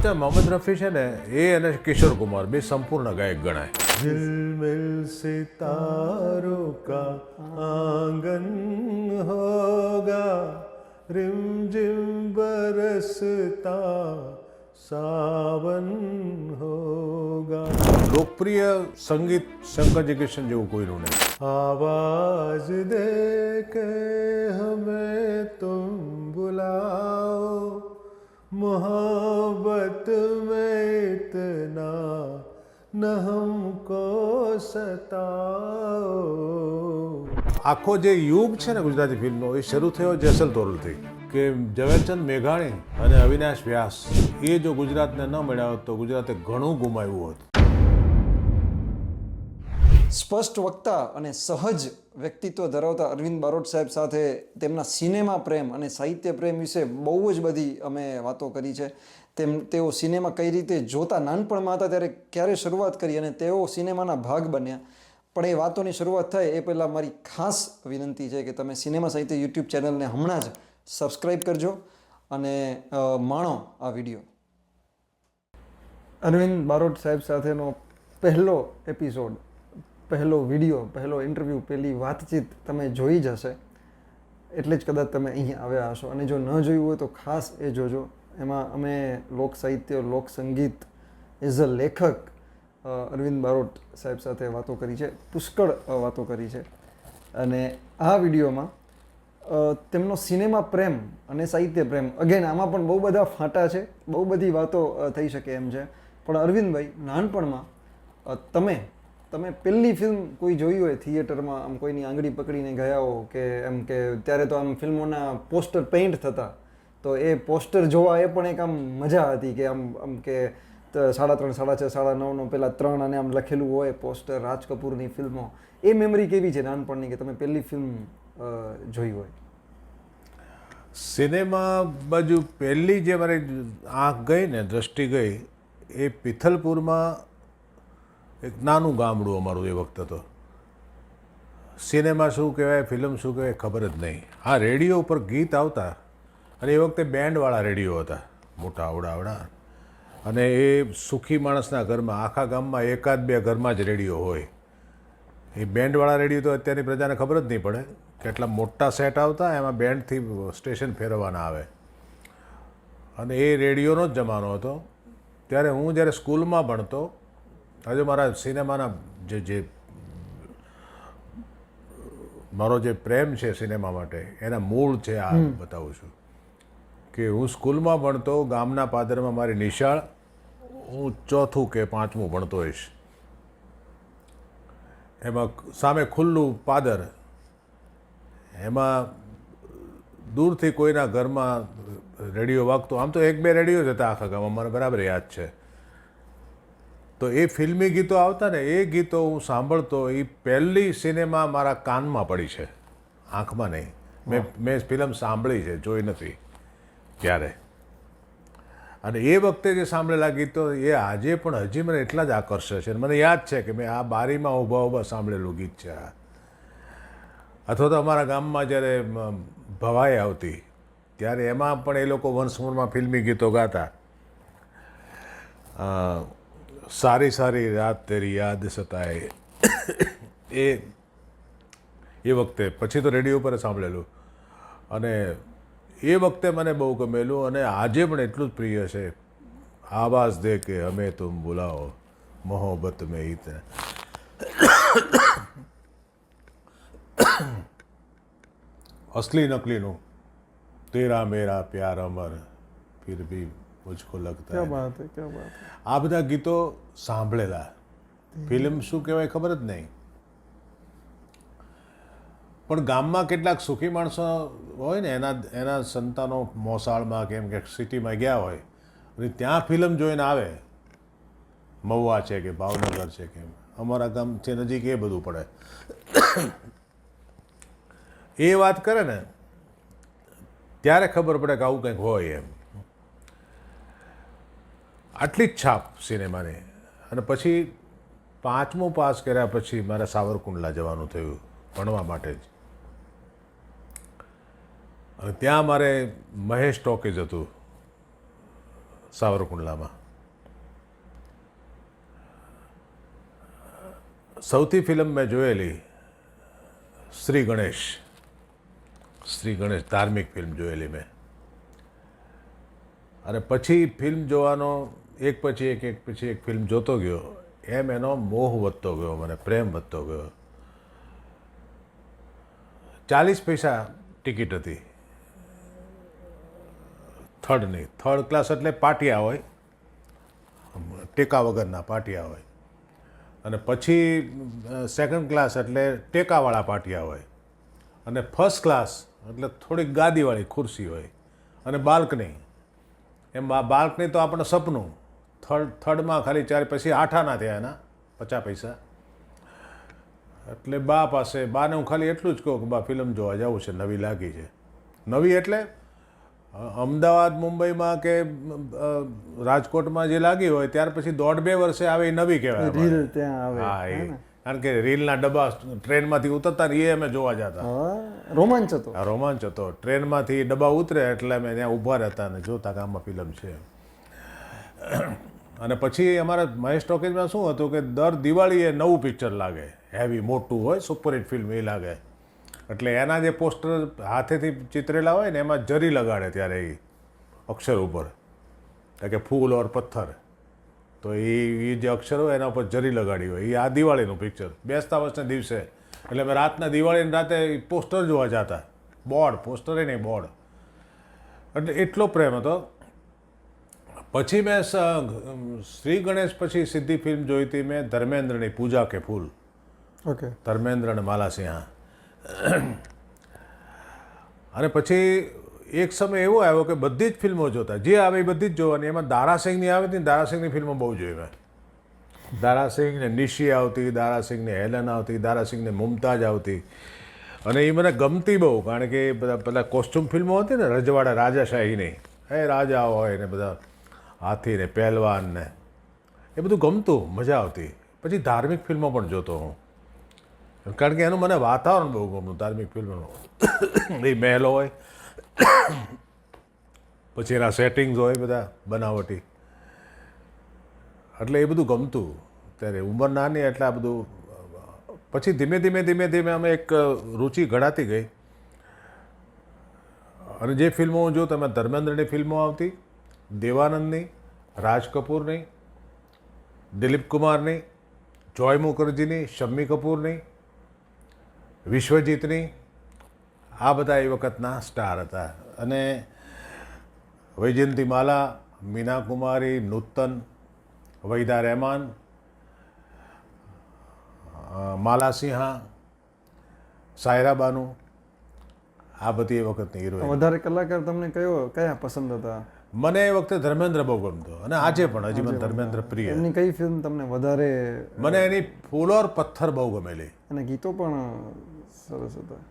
અત્યારે મોહમ્મદ રફી છે ને એ અને કિશોર કુમાર બે સંપૂર્ણ ગાયક ગણાય. झिलमिल सितारों का आंगन होगा रिमझिम बरसता सावन होगा. લોકપ્રિય સંગીત શંકર જયકિશન જેવું કોઈનું નહીં. आवाज दे के हमें तुम बुलाओ मोहब्बत में इतना न हमको सताओ. આખો જે યુગ છે ને ગુજરાતી ફિલ્મનો એ શરૂ થયો જેસલ તોરલથી કે ઝવેરચંદ મેઘાણી અને અવિનાશ વ્યાસ એ જો ગુજરાતને ન મળ્યા હોત તો ગુજરાતે ઘણું ગુમાવ્યું હોત. સ્પષ્ટ વક્તા અને સહજ વ્યક્તિત્વ ધરાવતા અરવિંદ બારોટ સાહેબ સાથે તેમના સિનેમા પ્રેમ અને સાહિત્ય પ્રેમ વિશે બહુ જ બધી અમે વાતો કરી છે. તેઓ સિનેમા કઈ રીતે જોતા નાનપણમાં હતા ત્યારે ક્યારે શરૂઆત કરી અને તેઓ સિનેમાના ભાગ બન્યા. પણ એ વાતોની શરૂઆત થાય એ પહેલાં મારી ખાસ વિનંતી છે કે તમે સિનેમા સાહિત્ય યુટ્યુબ ચેનલને હમણાં જ સબસ્ક્રાઈબ કરજો અને માણો આ વિડીયો. અરવિંદ બારોટ સાહેબ સાથેનો પહેલો એપિસોડ, પહેલો વિડીયો, પહેલો ઇન્ટરવ્યૂ, પહેલી વાતચીત તમે જોઈ જ હશે એટલે જ કદાચ તમે અહીંયા આવ્યા હશો. અને જો ન જોયું હોય તો ખાસ એ જોજો. એમાં અમે લોક સાહિત્ય, લોક સંગીત એઝ અ લેખક અરવિંદ બારોટ સાહેબ સાથે વાતો કરી છે, પુષ્કળ વાતો કરી છે. અને આ વિડીયોમાં તેમનો સિનેમા પ્રેમ અને સાહિત્ય પ્રેમ, અગેન આમાં પણ બહુ બધા ફાંટા છે, બહુ બધી વાતો થઈ શકે એમ છે. પણ અરવિંદભાઈ, નાનપણમાં તમે પહેલી ફિલ્મ કોઈ જોઈ હોય થિયેટરમાં, આમ કોઈની આંગળી પકડીને ગયા હો કે એમ કે ત્યારે તો આમ ફિલ્મોના પોસ્ટર પેઇન્ટ થતા, તો એ પોસ્ટર જોવા એ પણ એક આમ મજા હતી કે આમ કે 3:30, 6:30, 9:30 પેલા 3 અને આમ લખેલું હોય પોસ્ટર, રાજ કપૂરની ફિલ્મો. એ મેમરી કેવી છે નાનપણની કે તમે પહેલી ફિલ્મ જોઈ હોય? સિનેમા બાજુ પહેલી જે મારી આંખ ગઈ ને, દ્રષ્ટિ ગઈ, એ પિથલપુરમાં એક નાનું ગામડું અમારું એ વખતે તો. સિનેમા શું કહેવાય, ફિલ્મ શું કહેવાય ખબર જ નહીં. હા, રેડિયો ઉપર ગીત આવતા અને એ વખતે બેન્ડવાળા રેડિયો હતા, મોટા આવડા. અને એ સુખી માણસના ઘરમાં, આખા ગામમાં 1-2 ઘરમાં જ રેડિયો હોય. એ બેન્ડવાળા રેડિયો તો અત્યારની પ્રજાને ખબર જ નહીં પડે. કેટલા મોટા સેટ આવતા, એમાં બેન્ડથી સ્ટેશન ફેરવવાના આવે. અને એ રેડિયોનો જ જમાનો હતો. ત્યારે હું જ્યારે સ્કૂલમાં ભણતો, હજુ મારા સિનેમાના મારો જે પ્રેમ છે સિનેમા માટે, એના મૂળ છે આ બતાવું છું. કે હું સ્કૂલમાં ભણતો, ગામના પાદરમાં મારી નિશાળ, હું 4થું કે 5મું ભણતો હોઈશ. એમાં સામે ખુલ્લું પાદર, એમાં દૂરથી કોઈના ઘરમાં રેડિયો વાગતો. આમ તો 1-2 રેડિયો જ હતા આખા ગામમાં, મને બરાબર યાદ છે. તો એ ફિલ્મી ગીતો આવતા ને, એ ગીતો હું સાંભળતો. એ પહેલી સિનેમા મારા કાનમાં પડી છે, આંખમાં નહીં. મેં ફિલ્મ સાંભળી છે, જોઈ નથી ત્યારે. અને એ વખતે જે સાંભળેલા ગીતો એ આજે પણ હજી મને એટલા જ આકર્ષે છે. મને યાદ છે કે મેં આ બારીમાં ઊભા સાંભળેલું ગીત છે આ. અથવા તો અમારા ગામમાં જ્યારે ભવાઈ આવતી ત્યારે એમાં પણ એ લોકો વન્સ મોરમાં ફિલ્મી ગીતો ગાતા. સારી સારી રાત તેરી યાદ સતાએ, એ વખતે. પછી તો રેડિયો પર સાંભળેલું અને એ વખતે મને બહુ ગમેલું અને આજે પણ એટલું જ પ્રિય છે. આવાજ દે કે હમે તુમ બુલાઓ મોહબ્બત મેં ઇતના. અસલી નકલીનું તેરા મેરા પ્યાર અમર ફિર ભી મુझको लगता है. આ બધા ગીતો સાંભળેલા. ફિલ્મ શું કહેવાય ખબર જ નહીં. પણ ગામમાં કેટલાક સુખી માણસો હોય ને, એના સંતાનો મોસાળમાં કે એમ કે સિટીમાં ગયા હોય અને ત્યાં ફિલ્મ જોઈને આવે, મહુવા છે કે ભાવનગર છે કે અમારા ગામથી નજીક એ બધું પડે, એ વાત કરે ને ત્યારે ખબર પડે કે આવું કંઈક હોય એમ. આટલી જ છાપ સિનેમાની. અને પછી 5મું પાસ કર્યા પછી મારે સાવરકુંડલા જવાનું થયું ભણવા માટે જ. અને ત્યાં મારે મહેશ ટોકીઝ હતું, સાવરકુંડલામાં. સૌથી ફિલ્મ મેં જોયેલી શ્રી ગણેશ ધાર્મિક ફિલ્મ જોયેલી મેં. અને પછી ફિલ્મ જોવાનો એક પછી એક ફિલ્મ જોતો ગયો એમ એનો મોહ વધતો ગયો, મને પ્રેમ વધતો ગયો. 40 પૈસા ટિકિટ હતી થર્ડ ક્લાસ, એટલે પાટિયા હોય, ટેકા વગરના પાટિયા હોય. અને પછી સેકન્ડ ક્લાસ એટલે ટેકાવાળા પાટિયા હોય. અને ફર્સ્ટ ક્લાસ એટલે થોડીક ગાદીવાળી ખુરશી હોય. અને બાલ્કની, એમ બાલ્કની તો આપણને સપનું. થર્ડમાં ખાલી 4, પછી 8 આના થયા એના 50 પૈસા. એટલે બાને હું ખાલી એટલું જ કહું કે બા ફિલ્મ જોવા જવું છે, નવી લાગી છે. નવી એટલે અમદાવાદ, મુંબઈમાં કે રાજકોટમાં જે લાગી હોય ત્યાર પછી 1.5-2 વર્ષે આવે એ નવી કહેવાય. રીલ ત્યાં આવે. હા, એ કારણ કે રીલના ડબ્બા ટ્રેનમાંથી ઉતરતા ને એ અમે જોવા જતા. રોમાંચ હતો. રોમાંચ હતો. ટ્રેનમાંથી ડબ્બા ઉતરે એટલે અમે ત્યાં ઊભા રહેતા અને જોતા કે આમાં ફિલ્મ છે. અને પછી અમારા મહેશ ટોકીઝમાં શું હતું કે દર દિવાળીએ નવું પિક્ચર લાગે, હેવી મોટું હોય, સુપરહિટ ફિલ્મ એ લાગે. એટલે એના જે પોસ્ટર હાથેથી ચિતરેલા હોય ને એમાં જરી લગાડે ત્યારે એ અક્ષર ઉપર, કે ફૂલ ઓર પથ્થર. તો એ જે અક્ષર હોય એના ઉપર જરી લગાડી હોય. એ આ દિવાળીનું પિક્ચર બેસતા વર્ષના દિવસે. એટલે અમે રાતના દિવાળીની રાતે પોસ્ટર જોવા જતા. પોસ્ટરે નહીં, બોર્ડ. એટલે એટલો પ્રેમ હતો. પછી મેં શ્રી ગણેશ પછી સીધી ફિલ્મ જોઈ હતી મેં ધર્મેન્દ્રની પૂજા કે ફૂલ. ઓકે. ધર્મેન્દ્ર અને માલાસિંહા. અને પછી એક સમય એવો આવ્યો કે બધી જ ફિલ્મો જોતા, જે આવે એ બધી જ જોવાની. એમાં દારાસિંહની આવે હતી, દારાસિંહની ફિલ્મો બહુ જોઈ મેં. દારાસિંહને નિશી આવતી, દારાસિંહને હેલન આવતી, દારાસિંહને મુમતાજ આવતી. અને એ મને ગમતી બહુ, કારણ કે બધા કોસ્ટ્યુમ ફિલ્મો હતી ને, રજવાડા રાજાશાહીની, એ રાજા હોય ને બધા હાથી ને પહેલવાન ને એ બધું ગમતું, મજા આવતી. પછી ધાર્મિક ફિલ્મો પણ જોતો હું, કારણ કે એનું મને વાતાવરણ બહુ ગમતું ધાર્મિક ફિલ્મનું. એ મહેલો હોય, પછી એના સેટિંગ્સ હોય બધા બનાવટી, એટલે એ બધું ગમતું. ત્યારે ઉંમર નાની એટલે આ બધું. પછી ધીમે ધીમે અમે એક રુચિ ઘડાતી ગઈ. અને જે ફિલ્મો હું જોઉં તમે ધર્મેન્દ્રની ફિલ્મો આવતી, દેવાનંદની, રાજ કપૂરની, દિલીપ કુમારની, જોય મુખર્જીની, શમ્મી કપૂરની, વિશ્વજીતની, આ બધા એ વખતના સ્ટાર હતા. અને વૈજયંતી માલા, મીના કુમારી, નૂતન, વહીદા રહેમાન, માલાસિંહા, સાયરા બાનુ, આ બધી એ વખતની હિરોઈન. વધારે કલાકાર તમને કયા પસંદ હતા? મને એ વખતે ધર્મેન્દ્ર બહુ ગમતો, અને આજે પણ હજી મને ધર્મેન્દ્ર પ્રિય. એમની કઈ ફિલ્મ તમને વધારે? મને એની ફૂલ ઓર પથ્થર બહુ ગમેલી. અને ગીતો પણ સરસ હતા.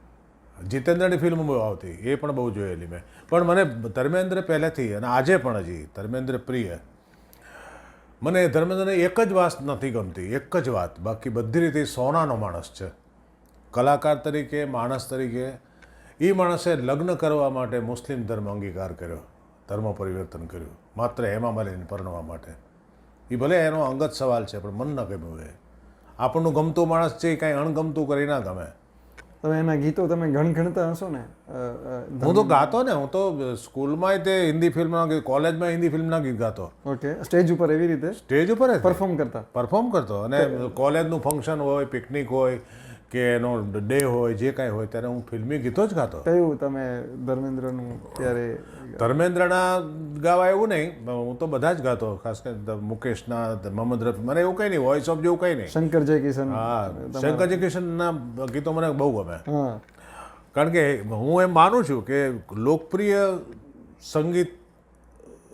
જીતેન્દ્રની ફિલ્મ બહુ આવતી, એ પણ બહુ જોયેલી મેં. પણ મને ધર્મેન્દ્ર પહેલેથી અને આજે પણ હજી ધર્મેન્દ્ર પ્રિય. મને ધર્મેન્દ્રની એક જ વાત નથી ગમતી, એક જ વાત, બાકી બધી રીતે સોનાનો માણસ છે. કલાકાર તરીકે, માણસ તરીકે. એ માણસે લગ્ન કરવા માટે મુસ્લિમ ધર્મ અંગીકાર કર્યો, ધર્મ પરિવર્તન કર્યું, માત્ર હેમા માલિનીને પરણવા માટે. એ ભલે એનો અંગત સવાલ છે, પણ મન ન ગમ્યું. એ આપણનું ગમતું માણસ છે, કાંઈ અણગમતું કરી ના ગમે. તમે એના ગીતો તમે ગણતા હશો ને? હું તો ગાતો ને, હું તો સ્કૂલમાં તે હિન્દી ફિલ્મના, કોલેજમાં હિન્દી ફિલ્મના ગીત ગાતો. ઓકે. સ્ટેજ ઉપર એવી રીતે સ્ટેજ ઉપર પરફોર્મ કરતો. અને કોલેજનું ફંક્શન હોય, પિકનિક હોય કે એનો ડે હોય, જે કાંઈ હોય ત્યારે હું ફિલ્મી ગીતો જ ગાતો. કયું તમે ધર્મેન્દ્રનું ત્યારે? ધર્મેન્દ્રના ગાવા એવું નહીં, હું તો બધા જ ગાતો, ખાસ કરીને મુકેશના, મોહમ્મદ રફી, મને એવું કંઈ નહીં, વોઇસ ઓફ જેવું કંઈ નહીં. શંકર જયકિશન. હા, શંકર જયકિશનના ગીતો મને બહુ ગમે. હા, કારણ કે હું એમ માનું છું કે લોકપ્રિય સંગીત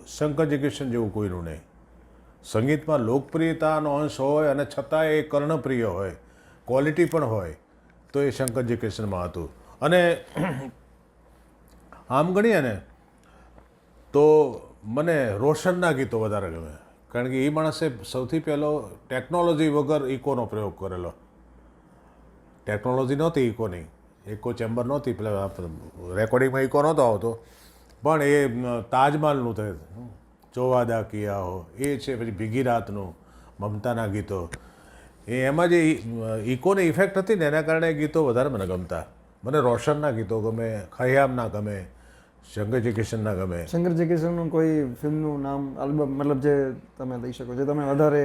શંકર જયકિશન જેવું કોઈનું નહીં. સંગીતમાં લોકપ્રિયતાનો અંશ હોય અને છતાં એ કર્ણપ્રિય હોય, ક્વોલિટી પણ હોય, તો એ શંકર જયકિશનમાં હતું. અને આમ ગણીએ ને તો મને રોશનના ગીતો વધારે ગમે, કારણ કે એ માણસે સૌથી પહેલો ટેકનોલોજી વગર ઇકોનો પ્રયોગ કરેલો. ટેકનોલોજી નહોતી ઇકોની, ઇકો ચેમ્બર નહોતી, પેલા રેકોર્ડિંગમાં ઇકો નહોતો આવતો, પણ એ તાજમહલનું થયું, ચોવાદા કિયા હો એ છે, પછી ભીગી રાતનું, મમતાના ગીતો, એમાં જે ઇકોની ઇફેક્ટ હતી ને એના કારણે એ ગીતો વધારે મને ગમતા. મને રોશનના ગીતો ગમે, ખયામના ગમે, શંકર જયકિશનના ગમે. શંકર જયકિશનનું કોઈ ફિલ્મનું નામ, આલ્બમ, મતલબ જે તમે લઈ શકો, જે તમે વધારે?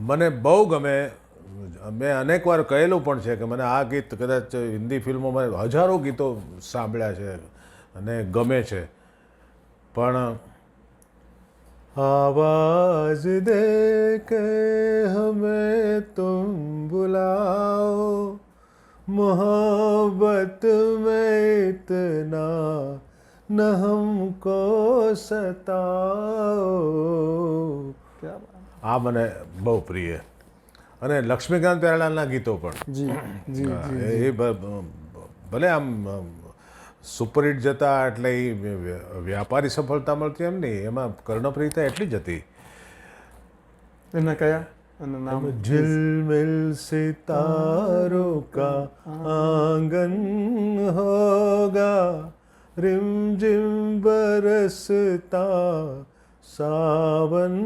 મને બહુ ગમે. મેં અનેક વાર કહેલું પણ છે કે મને આ ગીત કદાચ હિન્દી ફિલ્મોમાં હજારો ગીતો સાંભળ્યા છે અને ગમે છે, પણ આવાજ દે કે હમે તુમ બુલાઓ, મોહબ્બત મેં ઇતના ન હમકો સતાઓ, આ મને બહુ પ્રિય. અને લક્ષ્મીકાંત પ્યારેલાલના ગીતો પણ જી જી એ ભલે આમ સુપરહિટ જતા એટલે એ વ્યાપારી સફળતા મળતી એમ નહીં, એમાં કર્ણપ્રિયતા એટલી જ હતી. એમના કયા અને નામ? झिलमिल सितारों का आंगन होगा, रिमझिम बरसता सावन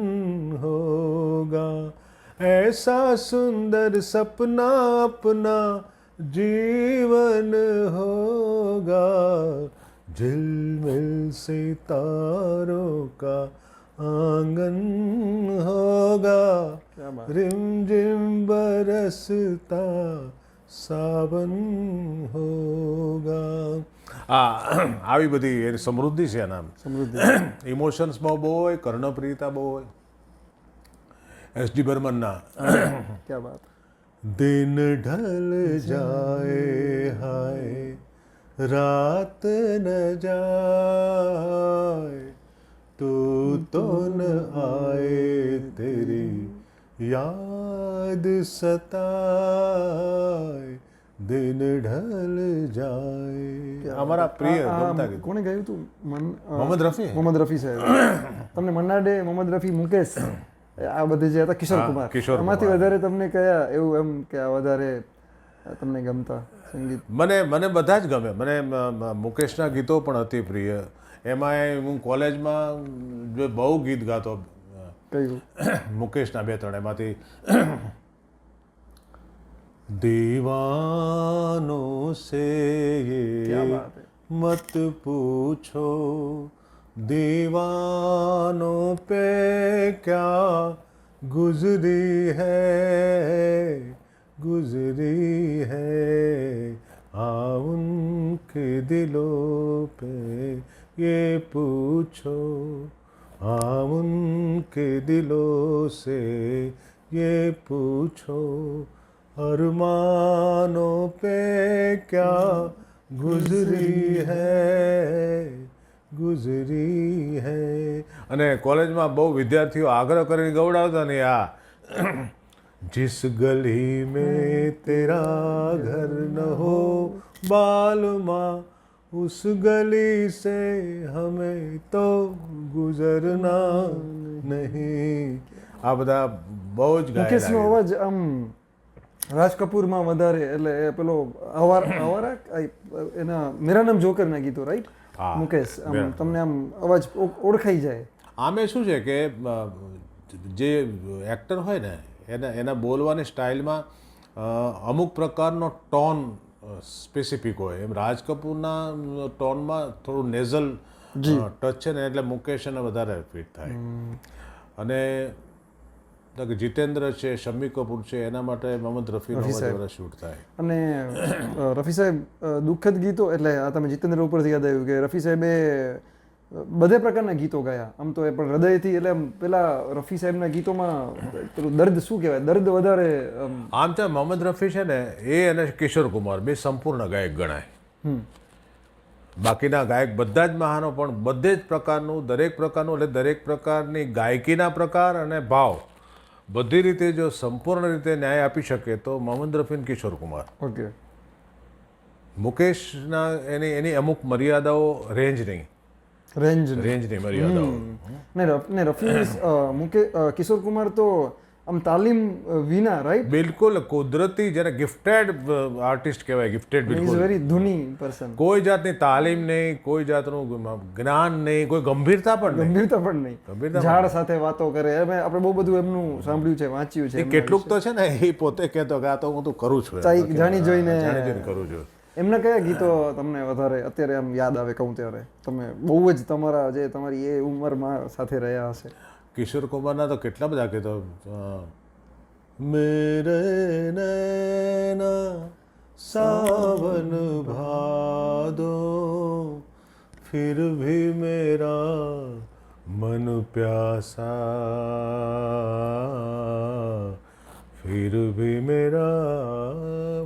होगा, ऐसा सुंदर सपना अपना जीवन होगा, झिलमिल सितारों का आंगन होगा, रिमझिम बरसता सावन હોગા. આવી બધી એની સમૃદ્ધિ છે એના. સમૃદ્ધિ ઇમોશન્સ બહુ હોય, કર્ણપ્રિયતા બહુ હોય. એસ.ડી. બર્મનના ક્યા બાત. દિન ઢલ જાએ હાય રાત ન જાય, તું તો ન આए तेरी याद सताए, दिन ढल जाए. અમારા પ્રિય ગમતા ગીત. કોણે ગાયું હતું? મોહમ્મદ રફી. મોહમ્મદ રફી સાહેબ. તમને મન્ના ડે, મોહમ્મદ રફી, મુકેશ, આ બધી જે હતા, કિશોર કુમાર, એમાંથી વધારે તમને કયા એવું એમ કે આ વધારે તમને ગમતા સંગીત? મને બધા જ ગમે. મને મુકેશના ગીતો પણ અતિ પ્રિય. એમાં હું કોલેજમાં જો બહુ ગીત ગાતો. કયું? મુકેશના બે ત્રણ, એમાંથી દીવાનો સે યે મત પૂછો, દીવાનો પે ક્યા ગુજરી है, हाँ उनके दिलों पे ये पूछो, हाँ उनके दिलों से ये पूछो, अरमानों पे क्या गुजरी है. અને કોલેજમાં બહુ વિદ્યાર્થીઓ આગ્રહ કરીને ગવડાવતા ને આ जिस गली में तेरा घर न हो बालमा, उस गली से हमें તો ગુજરના નહીં. આ બધા બહુ જ મુકેશનો અવાજ આમ રાજ કપૂરમાં વધારે, એટલે એ પેલો અવારા એના મેરા નામ જોકરના ગીતો, રાઈટ? મુકેશ આમ તમને આમ અવાજ ઓળખાઈ જાય. આમે શું છે કે જે એક્ટર હોય ને એના બોલવાની સ્ટાઇલમાં અમુક પ્રકારનો ટોન સ્પેસિફિક હોય. એમ રાજ કપૂરના ટોનમાં થોડું નેઝલ ટચ છે ને, એટલે મુકેશ એને વધારે ફિટ થાય. અને જીતેન્દ્ર છે, શમ્મી કપૂર છે, એના માટે મોહમ્મદ રફીનો વધારે શૂટ થાય. અને રફી સાહેબ દુઃખદ ગીતો, એટલે આ તમે જીતેન્દ્ર ઉપરથી યાદ આવ્યું કે રફી સાહેબે બધે પ્રકારના ગીતો ગાયા આમ તો, એ પણ હૃદયથી. એટલે પેલા રફી સાહેબના ગીતોમાં પેલું દર્દ, શું કહેવાય, દર્દ વધારે. આમ તો મોહમ્મદ રફી છે ને એ અને કિશોર કુમાર બે સંપૂર્ણ ગાયક ગણાય. બાકીના ગાયક બધા જ મહાનો, પણ બધે જ પ્રકારનું, દરેક પ્રકારનું, એટલે દરેક પ્રકારની ગાયકીના પ્રકાર અને ભાવ બધી રીતે જો સંપૂર્ણ રીતે ન્યાય આપી શકે તો મોહમ્મદ રફી અને કિશોર કુમાર. ઓકે. મુકેશના એની અમુક મર્યાદાઓ, રેન્જની મર્યાદાઓ. ને રફી કિશોર કુમાર તો આમ તાલીમ વિના, રાઈટ? બિલકુલ કુદરતી, જેને ગિફ્ટેડ આર્ટિસ્ટ કહેવાય, ગિફ્ટેડ ઇઝ બિલકુલ. વેરી ધૂની પર્સન. કોઈ જાતની તાલીમ નહીં, કોઈ જાતનું જ્ઞાન નહીં, કોઈ ગંભીરતા પણ નહીં. ગંભીરતા પણ નહીં. ગંભીરતા ઝાડ સાથે વાતો કરે. આપણે બહુ બધું એમનું સાંભળ્યું છે, વાંચ્યું છે. એ કેટલુંક તો છે ને એ પોતે કહેતો કે આ તો હું તો કરું છું, જાણી જોઈને કરું છું. એમના કયા ગીતો તમને વધારે અત્યારે આમ યાદ આવે કહું ત્યારે? તમે બહુ જ તમારી એ ઉંમરમાં સાથે રહ્યા હશે. કિશોર કુમારના તો કેટલા બધા કીધો. મેરે નૈના સાવન ભાદો ફિર ભી મેરા મન પ્યાસા फिर भी मेरा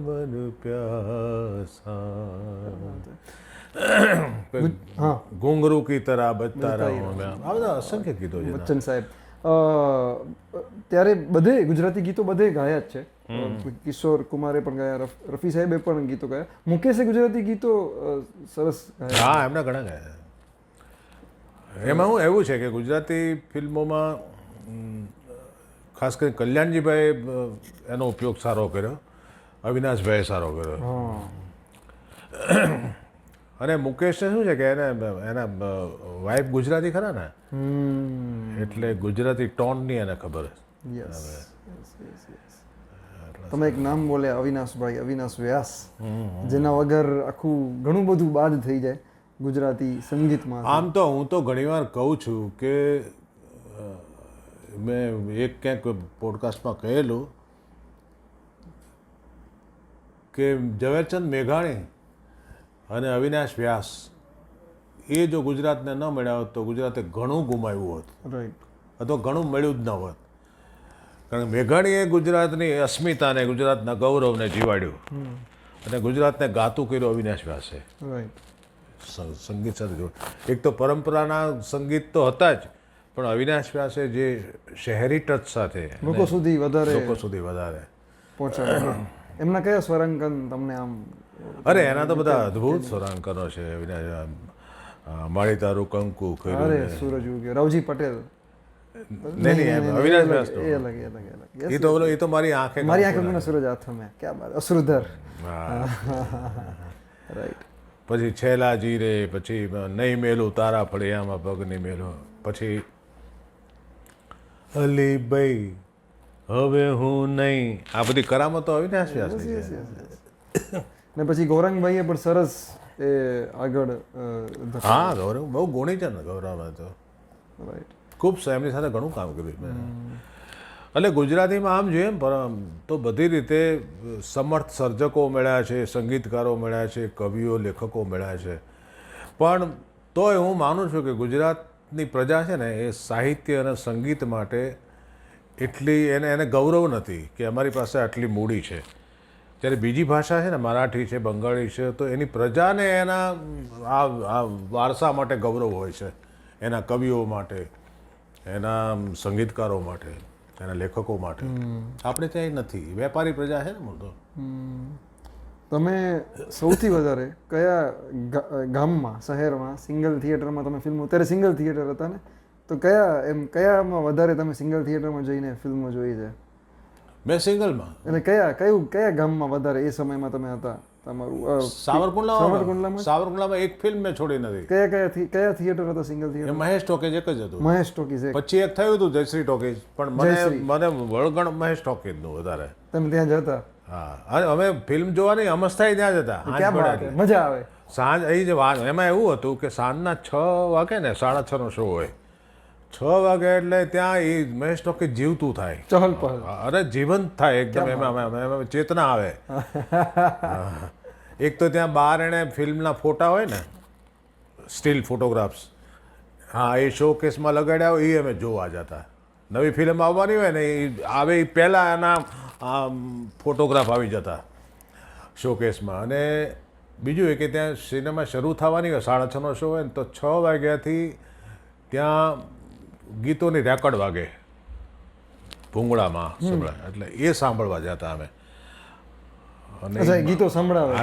मन प्यासा घुंघरू की तरह बजता रहूं मैं. આ બધા અસંખ્ય ગીતો છે બચ્ચન સાહેબ. ત્યારે બધે ગુજરાતી ગીતો બધે ગાયા જ છે. કિશોર કુમારે પણ ગાયા, રફી સાહેબે પણ ગીતો ગાયા, મુકેશે ગુજરાતી ગીતો સરસ ગાયા. હા, એમના ઘણા ગાયા. એમાં હું એવું છે કે ગુજરાતી ફિલ્મોમાં ખાસ કરીને કલ્યાણજીભાઈ એનો ઉપયોગ સારો કર્યો, અવિનાશભાઈએ સારો કર્યો. અને મુકેશને શું છે કે એના વાઇફ ગુજરાતી ખરા ને, એટલે ગુજરાતી ટોનની એને ખબર. તમે એક નામ બોલ્યા, અવિનાશભાઈ, અવિનાશ વ્યાસ, જેના વગર આખું ઘણું બધું બાદ થઈ જાય ગુજરાતી સંગીતમાં. આમ તો હું તો ઘણીવાર કહું છું કે મેં એક ક્યાંક પોડકાસ્ટમાં કહેલું કે ઝવેરચંદ મેઘાણી અને અવિનાશ વ્યાસ એ જો ગુજરાતને ન મળ્યા હોત તો ગુજરાતે ઘણું ગુમાવ્યું હોત, રાઈટ, અથવા ઘણું મળ્યું જ ન હોત. કારણ કે મેઘાણીએ ગુજરાતની અસ્મિતાને, ગુજરાતના ગૌરવને જીવાડ્યું અને ગુજરાતને ગાતું કર્યું અવિનાશ વ્યાસે. રાઈટ. સંગીત સાથે જોડ, એક તો પરંપરાના સંગીત તો હતા જ, પણ અવિનાશ વ્યાસે જે શહેરી ટચ સાથે લોકો સુધી વધારે પહોંચાડે. એમના કયા સ્વરાંકન તમને આમ? અરે એના તો બધા અદ્ભુત સ્વરાંકનો છે. માળી તારું કંકુ, અરે સૂરજ ઉગ્યો, રાવજી પટેલ. નહીં, અવિનાશ વ્યાસ એ અલગ. એ તો મારી આંખે સૂરજ હાથમે, ક્યાં બાત, અશ્રુધર. રાઈટ. પછી છેલ્લા જીરે, પછી નહીં મેલું તારા ફળિયામાં પગ નહીં મેલું, પછી અલીભાઈ હવે હું નહીં. આ બધી કરામતો અવિનાશ વ્યાસની છે. ને પછી ગૌરાંગભાઈએ પણ સરસ એ આગળ. હા, ગૌરવ બહુ ગુણી છે ને ગૌરવ તો. રાઈટ. ખૂબ એમની સાથે ઘણું કામ કર્યું મેં. એટલે ગુજરાતીમાં આમ જોઈએ તો બધી રીતે સમર્થ સર્જકો મળ્યા છે, સંગીતકારો મળ્યા છે, કવિઓ, લેખકો મળ્યા છે. પણ તોય હું માનું છું કે ગુજરાતની પ્રજા છે ને એ સાહિત્ય અને સંગીત માટે એટલી એને ગૌરવ નથી કે અમારી પાસે આટલી મૂડી છે. જ્યારે બીજી ભાષા છે ને, મરાઠી છે, બંગાળી છે, તો એની પ્રજાને એના આ વારસા માટે ગૌરવ હોય છે, એના કવિઓ માટે, એના સંગીતકારો માટે, એના લેખકો માટે. આપણે ત્યાં નથી, વેપારી પ્રજા છે ને મૂળ તો. તમે સૌથી વધારે કયા ગામમાં, શહેરમાં, સિંગલ થિયેટરમાં તમે ફિલ્મો, ત્યારે સિંગલ થિયેટર હતા ને, તો કયામાં વધારે તમે સિંગલ થિયેટરમાં જઈને ફિલ્મો જોઈ છે? મેં સિંગલમાં. એટલે કયા ગામમાં વધારે એ સમયમાં તમે હતા તમારું? સાવરકુંડલામાં એક ફિલ્મ મેં છોડી નથી. કયા થિયેટર હતા સિંગલ થિયેટર? મહેશ ટોકીઝ એક જ હતું. મહેશ ટોકીઝ. પછી એક થયું હતું જયશ્રી ટોકીઝ, પણ મને વળગણ મહેશ ટોકીઝનું વધારે. તમે ત્યાં જતા? હા, અમે ફિલ્મ જોવાની અમસ્તાઈ ત્યાં જ હતા. મજા આવે. સાંજ અહીં જે વાત, એમાં એવું હતું કે સાંજના 6 વાગે ને 6:30 નો શો હોય. 6 વાગે એટલે ત્યાં એ મહેશ ટોકીઝ જીવતું થાય, ચહલ પહલ. અરે જીવંત થાય એકદમ. એમાં ચેતના આવે. એક તો ત્યાં બહાર એને ફિલ્મના ફોટા હોય ને, સ્ટીલ ફોટોગ્રાફ્સ, હા, એ શો કેસમાં લગાડ્યા હોય, એ અમે જોવા જતા. નવી ફિલ્મ આવવાની હોય ને, એ આવે એ પહેલાં એના ફોટોગ્રાફ આવી જતા શોકેસમાં. અને બીજું એ કે ત્યાં સિનેમા શરૂ થવાની હોય, 6:30 નો શો હોય ને, તો 6 વાગ્યાથી ત્યાં ગીતોની રેકોર્ડ વાગે ભૂંગળામાં સંભળાય, એટલે એ સાંભળવા જતા અમે. અને ગીતો સંભળાવે,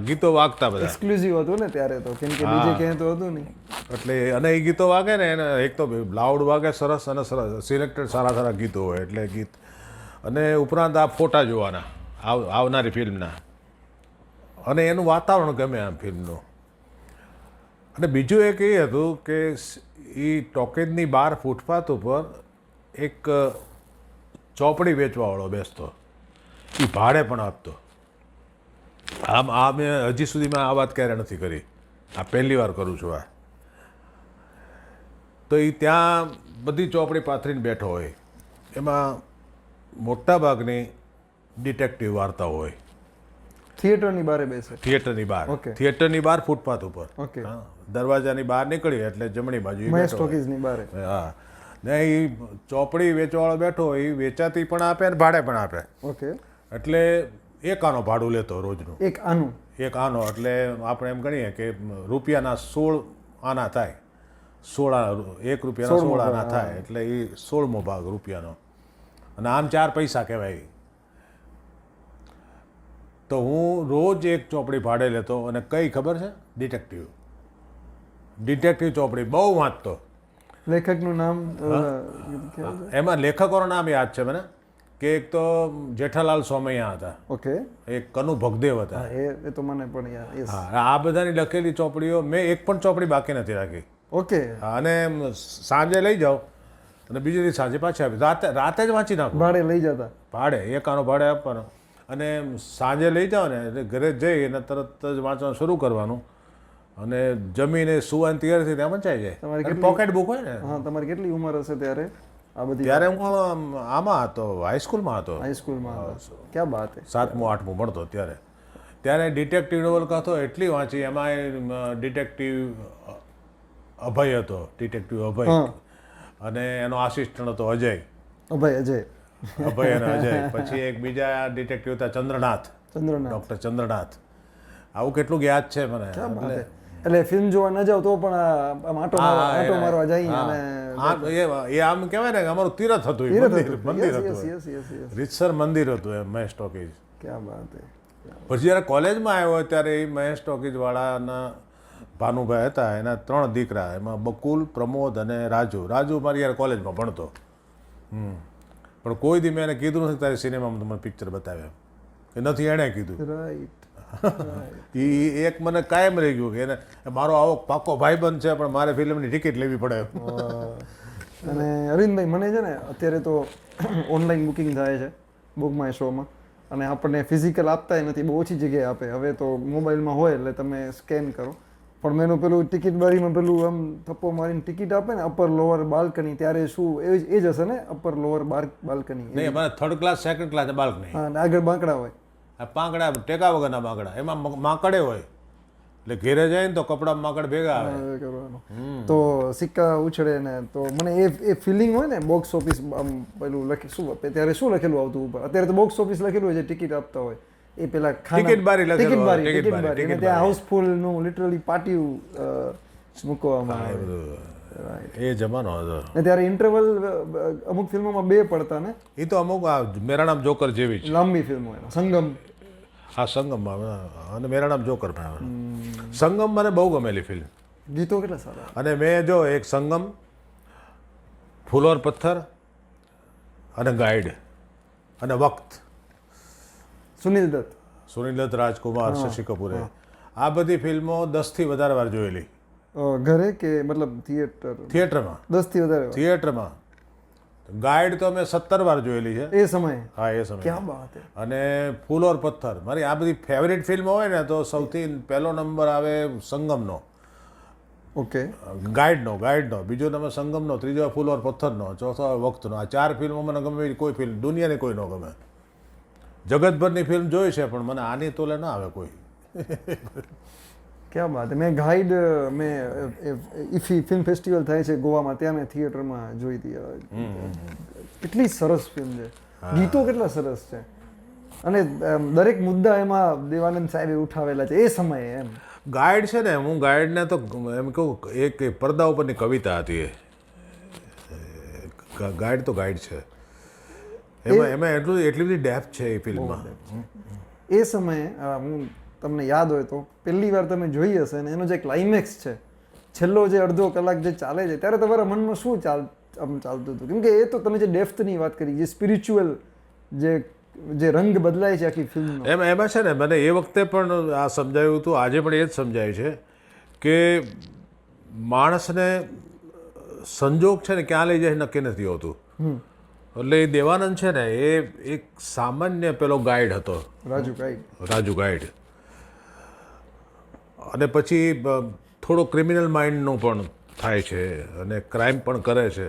ગીતો વાગતા બધા. એક્સક્લુઝિવ હતું ને ત્યારે તો, કેમ કે બીજે ક્યાંય તો હતું નહીં. એટલે અને એ ગીતો વાગે ને, એને એક તો લાઉડ વાગે સરસ, અને સરસ સિલેક્ટેડ સારા ગીતો હોય, એટલે ગીત અને ઉપરાંત આ ફોટા જોવાના આવનારી ફિલ્મના, અને એનું વાતાવરણ ગમે આ ફિલ્મનું. અને બીજું એક એ હતું કે એ ટોકેજની બહાર ફૂટપાથ ઉપર એક ચોપડી વેચવાવાળો બેસતો, એ ભાડે પણ આપતો. આ મેં હજી સુધીમાં આ વાત ક્યારે નથી કરી, આ પહેલી વાર કરું છું આ. તો એ ત્યાં બધી ચોપડી પાથરીને બેઠો હોય, એમાં મોટાભાગની ડિટેક્ટિવ વાર્તાઓ હોય. થિયેટરની બારે બેસે. થિયેટરની બહાર, Okay. થિયેટરની બહાર ફૂટપાથ ઉપર. Okay. હા, દરવાજાની બહાર નીકળી એટલે જમણી બાજુ ઈ મહેશ બેઠો હોય. ટોકીઝની બારે. હા, ને એ ચોપડી વેચવાવાળો બેઠો હોય, એ વેચાતી પણ આપે ને ભાડે પણ આપે. ઓકે. એટલે એક આનો ભાડું લેતો રોજનું. એક આનું. એક આનો એટલે આપણે એમ ગણીએ કે રૂપિયાના 16 આના થાય. 16 1 રૂપિયાના 16 આના થાય એટલે એ 16મો ભાગ રૂપિયાનો. અને આમ 4 પૈસા કહેવાય. તો હું રોજ એક ચોપડી ભાડે લેતો, અને કઈ ખબર છે? ડિટેક્ટિવ. ડિટેક્ટિવ ચોપડી બહુ વાંચતો. લેખકનું નામ એમાં લેખકોનું નામ યાદ છે મને, કે એક તો જેઠાલાલ સોમૈયા હતા, ઓકે. એક કનુ ભગદેવ હતા. હા, એ તો મને પણ યાદ. Yes. હા, આ બધાની લખેલી ચોપડીઓ મેં એક પણ ચોપડી બાકી નથી રાખી. ઓકે. હા, અને સાંજે લઈ જાઓ અને બીજે દિવસ સાંજે પાછી આપી. રાતે જ વાંચી નાખો. ભાડે લઈ જતા. ભાડે એક આનો ભાડે આપવાનો, અને સાંજે લઈ જાઓ ને એટલે ઘરે જઈ અને તરત જ વાંચવાનું શરૂ કરવાનું, અને જમીને સુવાની તૈયારીથી ત્યાં વંચાઈ જાય. તમારી પોકેટ બુક હોય ને. હા, તમારી કેટલી ઉંમર હશે ત્યારે આ બધી? ત્યારે હું આમાં હતો, હાઈસ્કૂલમાં હતો. હાઈસ્કૂલમાં. ક્યાં બાત હે. 7મું 8મું ભણતો ત્યારે ડિટેક્ટિવ નોવલકા તો એટલી વાંચી. એમાં ડિટેક્ટિવ અભય હતો, ડિટેક્ટિવ અભય, અને એનો આસિસ્ટન્ટ હતો અજય. અજય. અભય અને અજય. પછી એક બીજા ડિટેક્ટિવ હતા ચંદ્રનાથ, ડૉક્ટર ચંદ્રનાથ. આવું કેટલું યાદ છે મને. એટલે ફિલ્મ જોવા ન જાવ તો પણ આમ આટો મારવા જઈએ અને એ આમ કહેવાય ને કે અમારું તીરથ હતું, મંદિર હતું, રીતસર મંદિર હતું એ મહેશ ટોકીઝ. ક્યાં બાત હે. પછી જ્યારે કોલેજમાં આવ્યો ત્યારે એ મહેશ ટોકીઝ વાળાના ભાનુભાઈ હતા, એના 3 દીકરા, એમાં બકુલ, પ્રમોદ અને રાજુ. રાજુ મારી યાર કોલેજમાં ભણતો. પણ કોઈ દી મેં એને કીધું નથી તારી સિનેમામાં તમને પિક્ચર બતાવ્યા, કે નથી એણે કીધું. રાઈટ. એ એક મને કાયમ રહી ગયું કે એને મારો આવો પાકો ભાઈબંધ છે, પણ મારે ફિલ્મની ટિકિટ લેવી પડે. અને અરવિંદભાઈ, મને છે ને અત્યારે તો ઓનલાઈન બુકિંગ થાય છે બુક માય શોમાં, અને આપણને ફિઝિકલ આપતા નથી, બહુ ઓછી જગ્યાએ આપે. હવે તો મોબાઈલમાં હોય એટલે તમે સ્કેન કરો. પણ મેનું પેલું ટિકિટ બારીમાં પેલું આમ થપ્પો મારીને ટિકિટ આપે ને, અપર લોઅર બાલ્કની, ત્યારે શું એ જ હશે ને? અપર લોઅર બાલ્કની નહીં, અમારે 3rd class 2nd class balcony. હા, અને આગળ બાંકડા હોય. આ પાંકડા ટેકા વગરના બાંકડા, એમાં માકડે હોય, એટલે ઘેરે જાય ને તો કપડામાં માકડ ભેગા આવે. તો સિક્કા ઉછળે ને, તો મને એ ફિલિંગ હોય ને, બોક્સ ઓફિસ પેલું શું ત્યારે શું લખેલું આવતું ઉપર? અત્યારે તો બોક્સ ઓફિસ લખેલું હોય, જે ટિકિટ આપતા હોય એ પેલા ટિકિટ બારી લખેલું હોય, ટિકિટ બારી, અને ત્યાં હાઉસફુલ નું લિટરલી પાટિયું મૂકવામાં આવે. એ જમાનો હતો. ને ત્યારે ઇન્ટરવલ અમુક ફિલ્મોમાં 2 પડતા ને. એ તો અમુક મેરા નામ જોકર જેવી છે, લાંબી ફિલ્મો. સંગમ. હા, સંગમમાં, અને મેરા નામ જોકરમાં. સંગમ મને બહુ ગમેલી ફિલ્મ. ગીતો કેટલા સારા. અને મેં જો એક સંગમ, ફૂલ ઓર પથ્થર, અને ગાઈડ, અને વક્ત, સુનિલ દત્ત, રાજકુમાર, શશી કપૂરે, આ બધી ફિલ્મો 10 થી વધારે વાર જોયેલી. ઘરે કે મતલબ થિયેટરમાં? 10 થી વધારે થિયેટરમાં. ગાઈડ તો મેં 17 વાર જોયેલી છે એ સમયે. હા, એ સમયે. ક્યાં બાત હે. અને ફૂલ ઓર પથ્થર, મારી આ બધી ફેવરેટ ફિલ્મો હોય ને તો સૌથી પહેલો નંબર આવે સંગમનો. ઓકે. ગાઈડનો, બીજો નંબર સંગમનો, ત્રીજો ફૂલ ઓર પથ્થરનો, ચોથો વક્તનો. આ 4 ફિલ્મો મને ગમે, કોઈ ફિલ્મ દુનિયાની કોઈ ન ગમે. જગતભરની ફિલ્મ જોઈ છે, પણ મને આની તોલે ના આવે કોઈ. ક્યાં બાત. મેં ગાઈડ ઇફી ફિલ્મ ફેસ્ટિવલ થાય છે ગોવામાં, ત્યાં મેં થિયેટરમાં જોઈ હતી. કેટલી સરસ ફિલ્મ છે, ગીતો કેટલા સરસ છે, અને દરેક મુદ્દા એમાં દેવાનંદ સાહેબે ઉઠાવેલા છે એ સમયે. એમ ગાઈડ છે ને, હું ગાઈડને તો એમ કહું, એક પડદા ઉપરની કવિતા હતી એ. ગાઈડ તો ગાઈડ છે, એમાં એટલી બધી ડેપ્થ છે એ ફિલ્મમાં. એ સમયે હું તમને યાદ હોય તો પહેલી વાર તમે જોઈ હશે, અને એનો જે ક્લાઇમેક્સ છે, છેલ્લો જે અડધો કલાક જે ચાલે છે, ત્યારે તમારા મનમાં શું ચાલતું હતું? કેમ કે એ તો તમે જે ડેપ્થની વાત કરી, જે સ્પિરિચ્યુઅલ જે રંગ બદલાય છે આખી ફિલ્મનો. એમાં છે ને મને એ વખતે પણ આ સમજાયું હતું, આજે પણ એ જ સમજાય છે કે માણસને સંજોગ છે ને ક્યાં લઈ જાય નક્કી નથી હોતું. એટલે એ દેવાનંદ છે ને એ એક સામાન્ય પેલો ગાઈડ હતો, રાજુ ગાઈડ, અને પછી થોડો ક્રિમિનલ માઇન્ડનો પણ થાય છે અને ક્રાઇમ પણ કરે છે,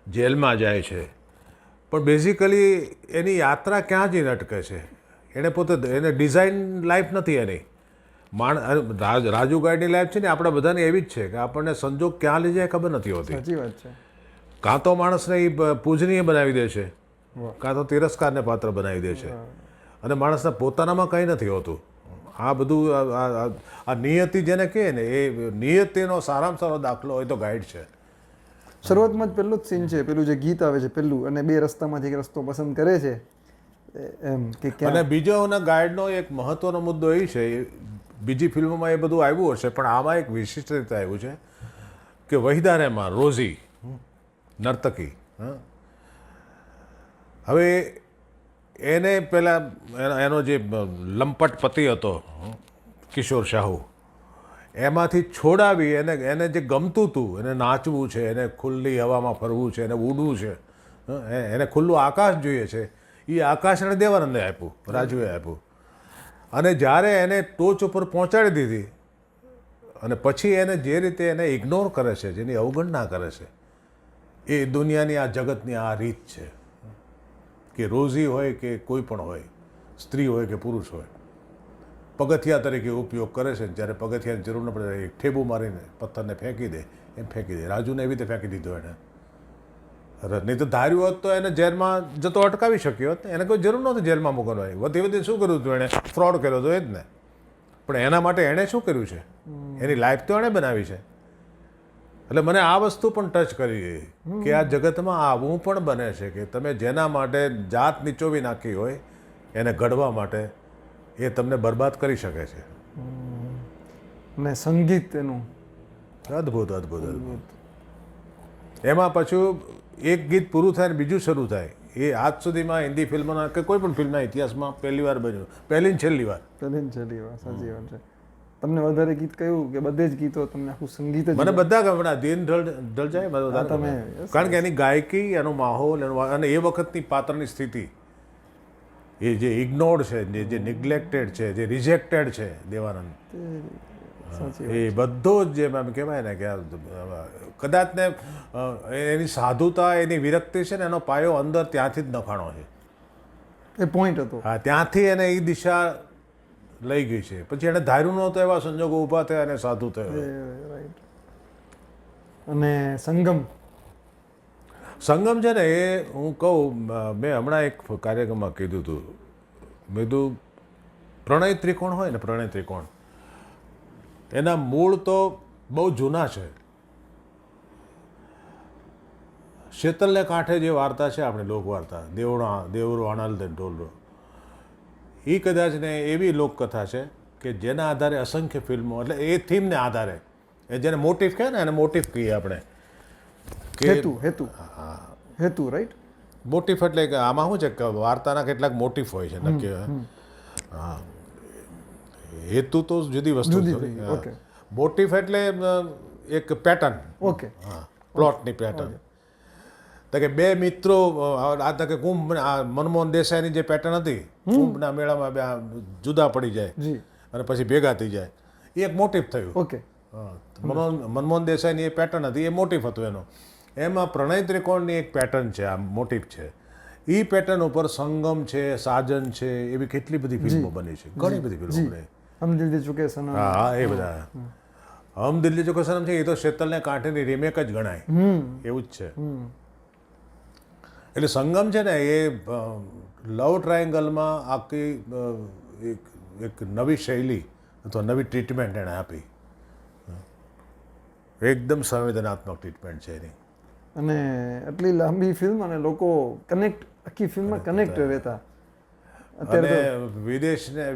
જેલમાં જાય છે, પણ બેઝિકલી એની યાત્રા ક્યાં જઈને અટકે છે, એને પોતે એને ડિઝાઇન લાઈફ નથી એની. રાજુ ગાઈડની લાઈફ છે ને આપણા બધાને એવી જ છે કે આપણને સંજોગ ક્યાં લઈ જાય ખબર નથી હોતી. સાચી વાત છે. કાં તો માણસને એ પૂજનીય બનાવી દે છે, કાં તો તિરસ્કારને પાત્ર બનાવી દે છે, અને માણસના પોતાનામાં કંઈ નથી હોતું. આ બધું આ નિયતિ જેને કહે ને એ નિયતિનો સારામાં સારો દાખલો હોય તો ગાઈડ છે. શરૂઆતમાં જ પહેલું જ સીન છે, પેલું જે ગીત આવે છે પહેલું, અને બે રસ્તામાંથી એક રસ્તો પસંદ કરે છે એમ કે અને બીજો ગાઈડનો એક મહત્વનો મુદ્દો એ છે, બીજી ફિલ્મોમાં એ બધું આવ્યું હશે પણ આમાં એક વિશિષ્ટ રીતે આવ્યું છે કે વહીદા રહેમાન રોઝી નર્તકી, હવે એને પેલા એનો જે લંપટ પતિ હતો કિશોર શાહુ, એમાંથી છોડાવી એને જે ગમતું હતું, એને નાચવું છે, એને ખુલ્લી હવામાં ફરવું છે, એને ઉડવું છે, એને ખુલ્લું આકાશ જોઈએ છે, એ આકાશ એને દેવાનંદે આપ્યું, રાજુએ આપ્યું. અને જ્યારે એને ટોચ ઉપર પહોંચાડી દીધી અને પછી એને જે રીતે એને ઇગ્નોર કરે છે, જેની અવગણના કરે છે, એ દુનિયાની આ જગતની આ રીત છે કે રોઝી હોય કે કોઈ પણ હોય, સ્ત્રી હોય કે પુરુષ હોય, પગથિયા તરીકે ઉપયોગ કરે છે. જ્યારે પગથિયાની જરૂર ન પડે એક ઠેબુ મારીને પથ્થરને ફેંકી દે એમ ફેંકી દે. રાજુને એવી રીતે ફેંકી દીધો એને. નહીં તો ધાર્યું હોત તો એને જેલમાં જતો અટકાવી શક્યો હોત, એને કોઈ જરૂર નહોતી જેલમાં મોકલવાની. વધી વધી શું કર્યું હતું એણે? ફ્રોડ કર્યો હતો એ જ ને. પણ એના માટે એણે શું કર્યું છે? એની લાઈફ તો એણે બનાવી છે. એટલે મને આ વસ્તુ પણ ટચ કરી કે આ જગતમાં આવું પણ બને છે કે તમે જેના માટે જાત નીચોવી નાખી હોય એને ઘડવા માટે એ તમને બરબાદ કરી શકે છે. ને સંગીત એનું અદ્ભુત અદ્ભુત અદ્ભુત. એમાં પાછું એક ગીત પૂરું થાય ને બીજું શરૂ થાય, એ આજ સુધીમાં હિન્દી ફિલ્મોના કે કોઈ પણ ફિલ્મના ઇતિહાસમાં પહેલી વાર બન્યું, પહેલી ને છેલ્લી વાર. સાચી વાત છે. તમને વધારે ગીત કયું કે બધે જ ગીતો તમને આખું સંગીત જ? મને બધા ગમે. દિન ઢળ જાય મને વધારે ગમે. કારણ કે એની ગાયકી, એનો માહોલ, અને એ વખતની પાત્રની સ્થિતિ, એ જે ઇગ્નોર્ડ છે, જે નિગ્લેક્ટેડ છે, જે રિજેક્ટેડ છે દેવાનંદ, એ બધો જ જેમ એમ કહેવાય ને કે કદાચ ને એની સાધુતા, એની વિરક્તિ છે ને એનો પાયો અંદર ત્યાંથી જ નખાણો છે. એ પોઈન્ટ હતો. હા, ત્યાંથી એને એ દિશા લઈ ગઈ છે. પછી એને ધાર્યું નહોતું એવા સંજોગો ઊભા થયા અને સાધુ થયો. રાઈટ. અને સંગમ છે ને એ હું કહું, મેં હમણાં એક કાર્યક્રમમાં કીધું હતું, મેં કીધું પ્રણય ત્રિકોણ હોય ને, પ્રણય ત્રિકોણ એના મૂળ તો બહુ જૂના છે. શેતલને કાંઠે જે વાર્તા છે આપણી લોકવાર્તા, દેવરો આણંદ ઢોલરો, એ કદાચ ને એવી લોકકથા છે કે જેના આધારે અસંખ્ય ફિલ્મો, એટલે એ થીમને આધારે, એ જેને મોટિફ કહે ને એને મોટિફ કહીએ આપણે. હેતુ રાઈટ. મોટિફ એટલે કે આમાં શું છે કે વાર્તાના કેટલાક મોટિફ હોય છે નક્કી. હા, હેતુ તો જુદી વસ્તુ છે. મોટિફ એટલે એક પેટર્ન. ઓકે. હા, પ્લોટની પેટર્ન. તો કે બે મિત્રો, આ તો કે કુંભ, મનમોહન દેસાઈની જે પેટર્ન હતી, કુંભના મેળામાં બે જુદા પડી જાય અને પછી ભેગા થઈ જાય, એ એક મોટિફ થયું. ઓકે. મનમોહન દેસાઈની એ પેટર્ન હતી, એ મોટિફ હતું એનો. એમાં પ્રણય ત્રિકોણની એક પેટર્ન છે, આ મોટિફ છે. એ પેટર્ન ઉપર સંગમ છે, સાજન છે, એવી કેટલી બધી ફિલ્મો બની છે, ઘણી બધી ફિલ્મો બની. હમ દિલ દે ચુકે સનમ. હા, એ બધા. હમ દિલ દે ચુકે સનમ છે, એ તો શેતલને કાંઠેની રીમેક જ ગણાય, એવું જ છે. એટલે સંગમ છે ને એ લવ ટ્રાયેંગલમાં આખી એક નવી શૈલી અથવા નવી ટ્રીટમેન્ટ એણે આપી. એકદમ સંવેદનાત્મક ટ્રીટમેન્ટ છે એની. અને આટલી લાંબી ફિલ્મ અને લોકો આખી ફિલ્મમાં કનેક્ટ રહેતા. અને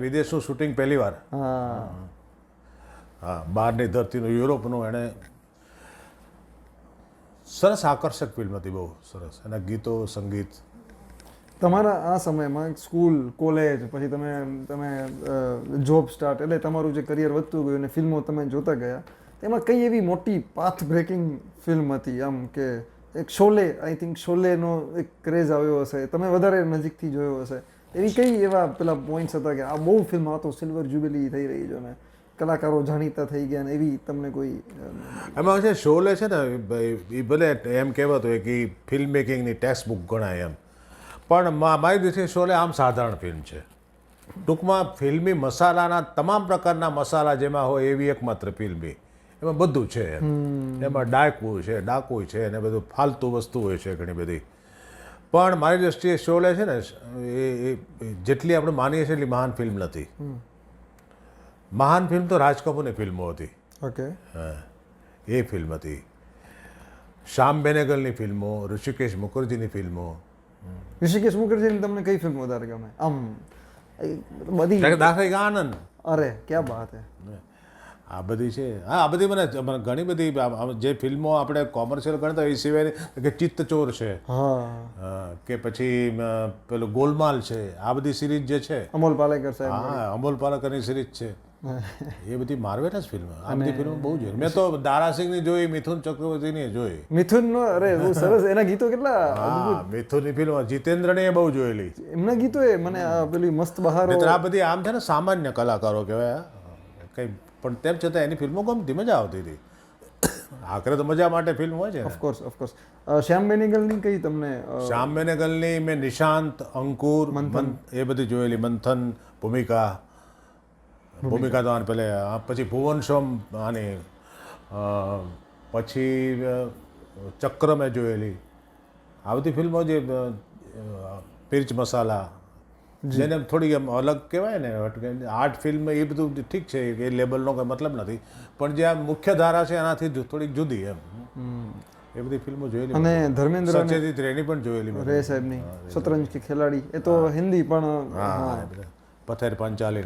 વિદેશનું શૂટિંગ પહેલી વાર. હા, બહારની ધરતીનું, યુરોપનું. એણે સરસ આકર્ષક ફિલ્મ હતી, બહુ સરસ. એના ગીતો, સંગીત તમારા આ સમયમાં સ્કૂલ કોલેજ પછી તમે જોબ સ્ટાર્ટ એટલે તમારું જે કરિયર વધતું ગયું અને ફિલ્મો તમે જોતા ગયા એમાં કઈ એવી મોટી પાથ બ્રેકિંગ ફિલ્મ હતી આમ કે એક શોલે આઈ થિંક શોલેનો એક ક્રેઝ આવ્યો હશે તમે વધારે નજીકથી જોયો હશે એવી કઈ એવા પેલા પોઈન્ટ્સ હતા કે આ બહુ ફિલ્મ આ તો સિલ્વર જ્યુબિલી થઈ રહી છે ને કલાકારો જાણીતા થઈ ગયા ને એવી તમને કોઈ એમાં છે શોલે છે ને એ ભલે એમ કહેવાતું હોય કે ફિલ્મ મેકિંગની ટેક્સ્ટ બુક ગણાય એમ, પણ મારી દ્રષ્ટિએ શોલે આમ સાધારણ ફિલ્મ છે. ટૂંકમાં ફિલ્મી મસાલાના તમામ પ્રકારના મસાલા જેમાં હોય એવી એકમાત્ર ફિલ્મી, એમાં બધું છે એમાં ડાકુ છે અને બધું ફાલતુ વસ્તુ હોય છે ઘણી બધી. પણ મારી દ્રષ્ટિએ શોલે છે ને એ જેટલી આપણે માનીએ છીએ એટલી મહાન ફિલ્મ નથી. મહાન ફિલ્મ તો રાજ કપૂરની ફિલ્મો હતી. ઓકે, હા, એ ફિલ્મ હતી. શ્યામ બેનેગલની ફિલ્મો, ઋષિકેશ મુખર્જીની ફિલ્મો. ઋષિકેશ મુખર્જીની તમને કઈ ફિલ્મ વધારે ગમે? આમ બધી દાખલા આનંદ, અરે ક્યાં બાત હે. આ બધી છે. હા, આ બધી મને ઘણી બધી જે ફિલ્મો આપણે કોમર્શિયલ ગણતા એ સિવાય કે ચિત્તચોર છે, હા, કે પછી પેલું ગોલમાલ છે, આ બધી સિરીઝ જે છે, અમોલ પાલેકર સાહેબ, હા, અમોલ પાલેકરની સિરીઝ છે, એ બધી માર્વેલસ ફિલ્મ. આ બધી ફિલ્મ બહુ જોઈ. મેં તો દારાસિંહની જોઈ, મિથુન ચક્રવર્તીની જોઈ. મિથુનનો અરે બહુ સરસ, એના ગીતો કેટલા. હા, મિથુનની ફિલ્મ જીતેન્દ્રને એ બહુ જોયેલી. એમના ગીતો એ મને પેલી મસ્ત બહારો. આ બધી આમ છે ને સામાન્ય કલાકારો કહેવાય, કંઈ પણ તેમ છતાં એની ફિલ્મો ગમતી, મજા આવતી હતી. આખરે તો મજા માટે ફિલ્મ હોય છે. Of course of course. શ્યામ બેનેગલની કઈ તમને? શ્યામ બેનેગલની મેં નિશાંત, અંકુર, એ બધી જોયેલી. મંથન, ભૂમિકા તો આને પેલે, પછી ભુવન સોમ આની, પછી ચક્ર મેં જોયેલી. આ બધી ફિલ્મો જે મિર્ચ મસાલા જેને થોડી એમ અલગ કહેવાય ને, આર્ટ ફિલ્મ એ બધું ઠીક છે, એ લેબલનો કોઈ મતલબ નથી, પણ જે આ મુખ્ય ધારા છે એનાથી થોડીક જુદી એમ, એ બધી ફિલ્મો જોયેલી. અને ધર્મેન્દ્ર સત્યજીત રેની પણ જોયેલી રે સાહેબની શતરંજ કે ખેલાડી, એ તો હિન્દી પણ. પથેર પંચાલી.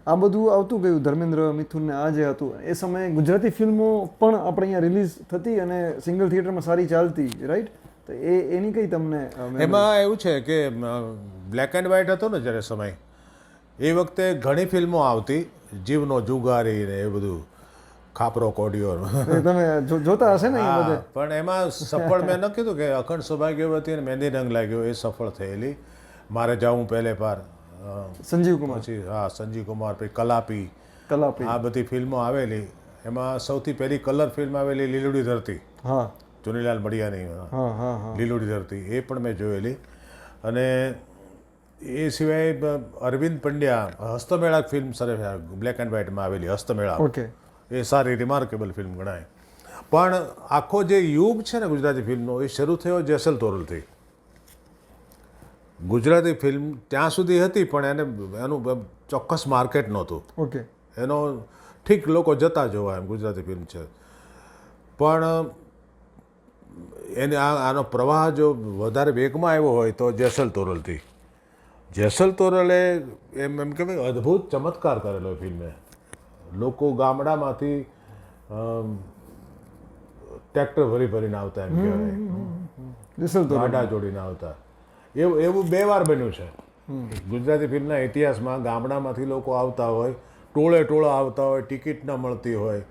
આ બધું આવતું ગયું ધર્મેન્દ્ર, મિથુન ને આ જે હતું એ સમયે ગુજરાતી ફિલ્મો પણ આપણે અહીંયા રિલીઝ થતી અને સિંગલ થિયેટરમાં સારી ચાલતી, રાઈટ? તો એની કઈ તમને? એમાં એવું છે કે બ્લેક એન્ડ વ્હાઇટ હતો ને જ્યારે સમય, એ વખતે ઘણી ફિલ્મો આવતી, જીવનો જુગારી ને એ બધું, ખાપરો કોડિયો. તમે જોતા હશે ને? પણ એમાં સફળ મેં ન કીધું કે અખંડ સૌભાગ્યવતી અને મહેંદી રંગ લાગ્યો એ સફળ થયેલી. મારે જાઉં પહેલે પાર, સંજીવ કુમાર, પછી હા સંજીવ કુમાર, પછી કલાપી, આ બધી ફિલ્મો આવેલી. એમાં સૌથી પહેલી કલર ફિલ્મ આવેલી લીલુડી ધરતી, હા, ચુનીલાલ મડિયાની, લીલુડી ધરતી, એ પણ મેં જોયેલી. અને એ સિવાય અરવિંદ પંડ્યા હસ્તમેળા ફિલ્મ સરસ બ્લેક એન્ડ વ્હાઇટમાં આવેલી, હસ્તમેળા. ઓકે, એ સારી રિમાર્કેબલ ફિલ્મ ગણાય. પણ આખો જે યુગ છે ને ગુજરાતી ફિલ્મનો, એ શરૂ થયો જેસલ તોરલથી. ગુજરાતી ફિલ્મ ત્યાં સુધી હતી પણ એનું ચોક્કસ માર્કેટ નહોતું. ઓકે, એનો ઠીક લોકો જતા જોવા એમ ગુજરાતી ફિલ્મ છે, પણ એને આનો પ્રવાહ જો વધારે વેગમાં આવ્યો હોય તો જેસલ તોરલથી. જેસલ તોરલે એમ કહેવાય અદ્ભુત ચમત્કાર કરેલો ફિલ્મે. લોકો ગામડામાંથી ટ્રેક્ટર ભરીને આવતા, એમ કહેવાય, ગાડા જોડીને આવતા. એવું 2 વાર બન્યું છે ગુજરાતી ફિલ્મના ઇતિહાસમાં. ગામડામાંથી લોકો આવતા હોય, ટોળે આવતા હોય, ટિકિટ ન મળતી હોય,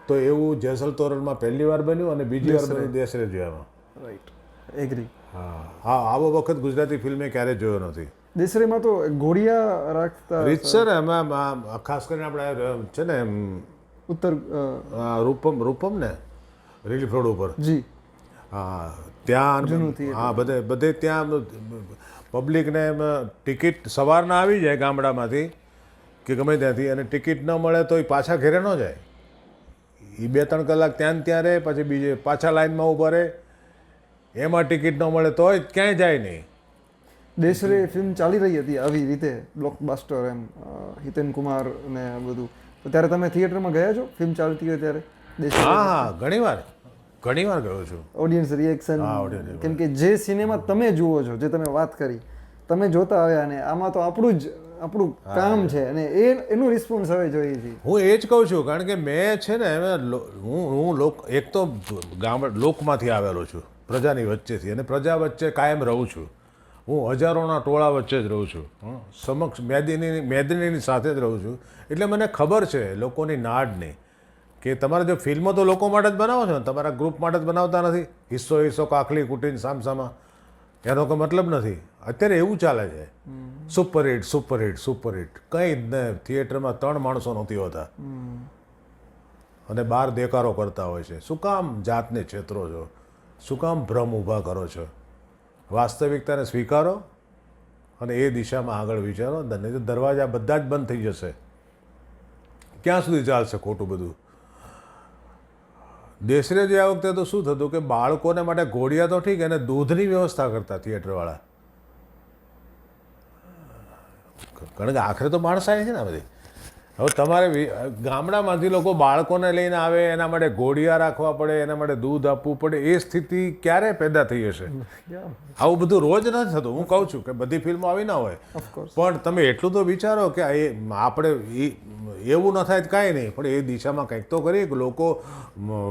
તો એવું જેસલ તોરલમાં પહેલી વાર બન્યું અને બીજી વાર બન્યું દેશરે જોયામાં. Right, agri. હા, આવો વખત ગુજરાતી ફિલ્મે ક્યારેય જોયો નથી. દેશરેમાં તો ઘોડિયા રાખતા રીતસર એમાં ખાસ કરીને આપણે છે ને ઉત્તર રૂપમ ને રિલીફ રોડ ઉપર. જી, હા, ત્યાં હા બધે ત્યાં પબ્લિકને ટિકિટ સવારના આવી જાય ગામડામાંથી કે ગમે ત્યાંથી, અને ટિકિટ ન મળે તો એ પાછા ઘરે ન જાય. એ 2-3 કલાક ત્યાં રહે, પછી બીજે પાછા લાઈનમાં ઊભા રહે. એમાં ટિકિટ ન મળે તો ક્યાંય જાય નહીં. દેશરે ફિલ્મ ચાલી રહી હતી આવી રીતે, બ્લોકબસ્ટર એમ, હિતેન કુમાર ને બધું. તો ત્યારે તમે થિયેટરમાં ગયા છો ફિલ્મ ચાલતી હોય ત્યારે? હા, ઘણી વાર ગયો છું. ઓડિયન્સ રિએક્શન, કેમ કે જે સિનેમા તમે જુઓ છો, જે તમે વાત કરી, તમે જોતા આવ્યા, અને આમાં તો આપણું કામ છે અને એનું રિસ્પોન્સ હવે જોઈએ છીએ. હું એ જ કહું છું, કારણ કે મેં છે ને હું એક તો લોકમાંથી આવેલો છું, પ્રજાની વચ્ચેથી, અને પ્રજા વચ્ચે કાયમ રહું છું. હું હજારોના ટોળા વચ્ચે જ રહું છું, સમક્ષ મેદનીની સાથે જ રહું છું. એટલે મને ખબર છે લોકોની નાડની, કે તમારે જો ફિલ્મો તો લોકો માટે જ બનાવો છો ને, તમારા ગ્રુપ માટે જ બનાવતા નથી. હિસ્સો કાખલી કૂટીને સામસામા, એનો કોઈ મતલબ નથી. અત્યારે એવું ચાલે છે, સુપરહિટ સુપરહિટ સુપરહિટ. કંઈ જ ને, થિયેટરમાં 3 માણસો નથી હોતા અને બહાર દેકારો કરતા હોય છે. શું કામ જાતને છેતરો છો? શું કામ ભ્રમ ઊભા કરો છો? વાસ્તવિકતાને સ્વીકારો અને એ દિશામાં આગળ વિચારો. નહીં તો દરવાજા બધા જ બંધ થઈ જશે. ક્યાં સુધી ચાલશે ખોટું બધું? દેશરે જે આ વખતે તો શું થતું કે બાળકોને માટે ઘોડિયા તો ઠીક, એને દૂધની વ્યવસ્થા કરતા થિયેટરવાળા. કારણ કે આખરે તો માણસ આવે છે ને આ બધી. હવે તમારે ગામડામાંથી લોકો બાળકોને લઈને આવે, એના માટે ઘોડિયા રાખવા પડે, એના માટે દૂધ આપવું પડે. એ સ્થિતિ ક્યારે પેદા થઈ હશે? આવું બધું રોજ નથી થતું. હું કહું છું કે બધી ફિલ્મો આવી ના હોય, પણ તમે એટલું તો વિચારો કે આપણે એવું ન થાય તો કાંઈ નહીં, પણ એ દિશામાં કંઈક તો કરીએ કે લોકો